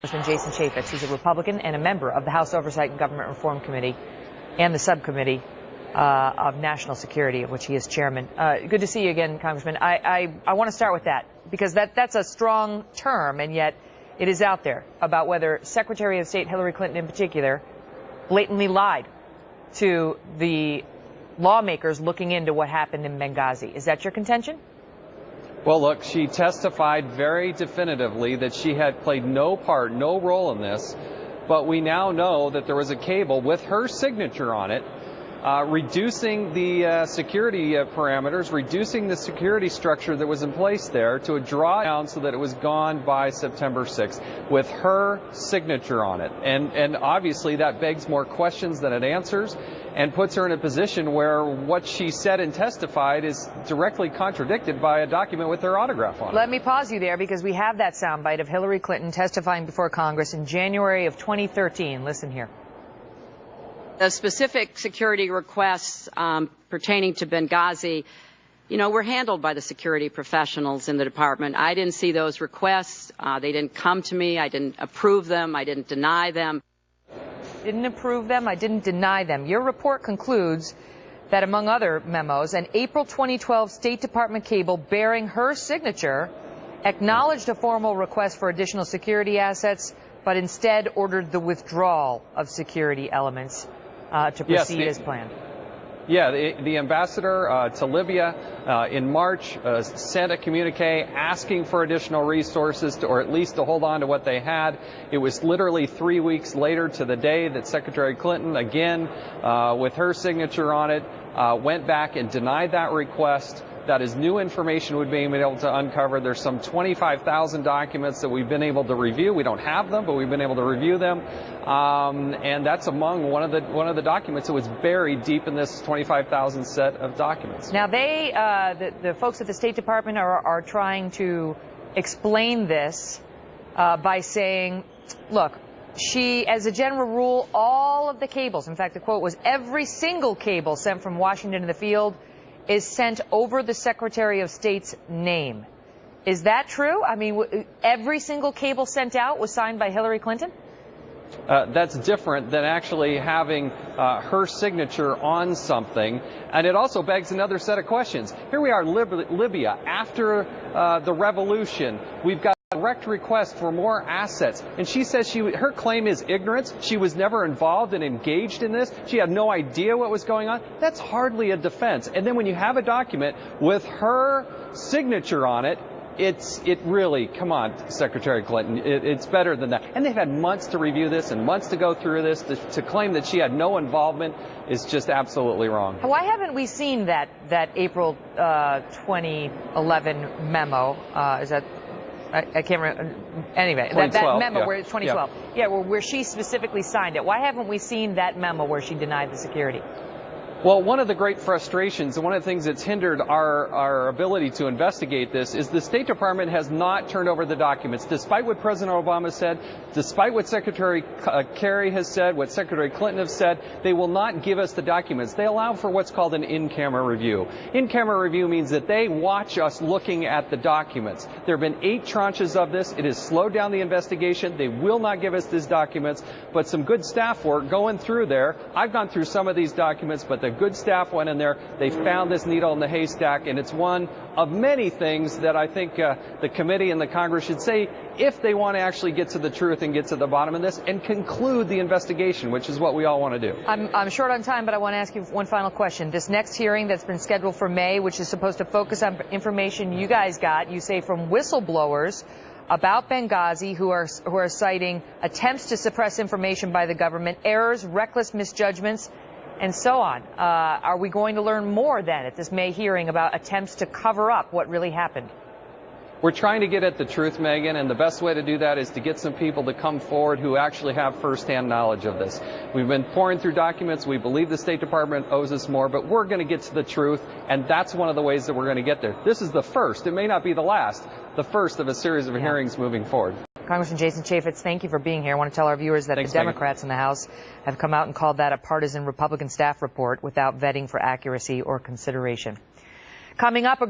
Congressman Jason Chaffetz, who's a Republican and a member of the House Oversight and Government Reform Committee and the subcommittee of National Security, of which he is chairman. Good to see you again, Congressman. I want to start with that because that's a strong term, and yet it is out there about whether Secretary of State Hillary Clinton in particular blatantly lied to the lawmakers looking into what happened in Benghazi. Is that your contention? Well, look, she testified very definitively that she had played no part, no role in this, but we now know that there was a cable with her signature on it, reducing the security parameters, reducing the security structure that was in place there to a drawdown so that it was gone by September 6th with her signature on it. And obviously that begs more questions than it answers and puts her in a position where what she said and testified is directly contradicted by a document with her autograph on it. Let me pause you there because we have that soundbite of Hillary Clinton testifying before Congress in January of 2013. Listen here. The specific security requests pertaining to Benghazi, were handled by the security professionals in the department. I didn't see those requests. They didn't come to me. I didn't approve them. I didn't deny them. Didn't approve them. I didn't deny them. Your report concludes that, among other memos, an April 2012 State Department cable bearing her signature acknowledged a formal request for additional security assets, but instead ordered the withdrawal of security elements to proceed as planned. Yeah, the ambassador to Libya in March sent a communique asking for additional resources or at least to hold on to what they had. It was literally 3 weeks later to the day that Secretary Clinton, again with her signature on it, went back and denied that request. That is new information we've been able to uncover. There's some 25,000 documents that we've been able to review. We don't have them, but we've been able to review them. And that's among one of the documents that was buried deep in this 25,000 set of documents. Now the folks at the State Department are trying to explain this by saying, look, she, as a general rule, all of the cables, in fact, the quote was, every single cable sent from Washington to the field is sent over the Secretary of State's name. Is that true? I mean, every single cable sent out was signed by Hillary Clinton? That's different than actually having her signature on something. And it also begs another set of questions. Here we are, Libya, after the revolution. We've got a direct request for more assets. And she says her claim is ignorance. She was never involved and engaged in this. She had no idea what was going on. That's hardly a defense. And then when you have a document with her signature on it, it really, come on, Secretary Clinton, it's better than that. And they've had months to review this and months to go through this. To claim that she had no involvement is just absolutely wrong. Why haven't we seen that April 2011 memo? Is that, I can't remember. Anyway, that memo where it's 2012. Yeah, where she specifically signed it. Why haven't we seen that memo where she denied the security? Well, one of the great frustrations and one of the things that's hindered our ability to investigate this is the State Department has not turned over the documents. Despite what President Obama said, despite what Secretary Kerry has said, what Secretary Clinton has said, they will not give us the documents. They allow for what's called an in-camera review. In-camera review means that they watch us looking at the documents. There have been 8 tranches of this. It has slowed down the investigation. They will not give us these documents, but some good staff work going through there. I've gone through some of these documents, but the good staff went in there. They found this needle in the haystack, and it's one of many things that I think the committee and the Congress should say if they want to actually get to the truth and get to the bottom of this and conclude the investigation, which is what we all want to do. I'm short on time, but I want to ask you one final question. This next hearing that's been scheduled for May, which is supposed to focus on information you guys got, you say from whistleblowers about Benghazi who are citing attempts to suppress information by the government, errors, reckless misjudgments, and so on. Are we going to learn more then at this May hearing about attempts to cover up what really happened? We're trying to get at the truth, Megan, and the best way to do that is to get some people to come forward who actually have firsthand knowledge of this. We've been pouring through documents. We believe the State Department owes us more, but we're going to get to the truth, and that's one of the ways that we're going to get there. This is the first. It may not be the last, the first of a series of hearings moving forward. Congressman Jason Chaffetz, thank you for being here. I want to tell our viewers that the Democrats in the House have come out and called that a partisan Republican staff report without vetting for accuracy or consideration. Coming up,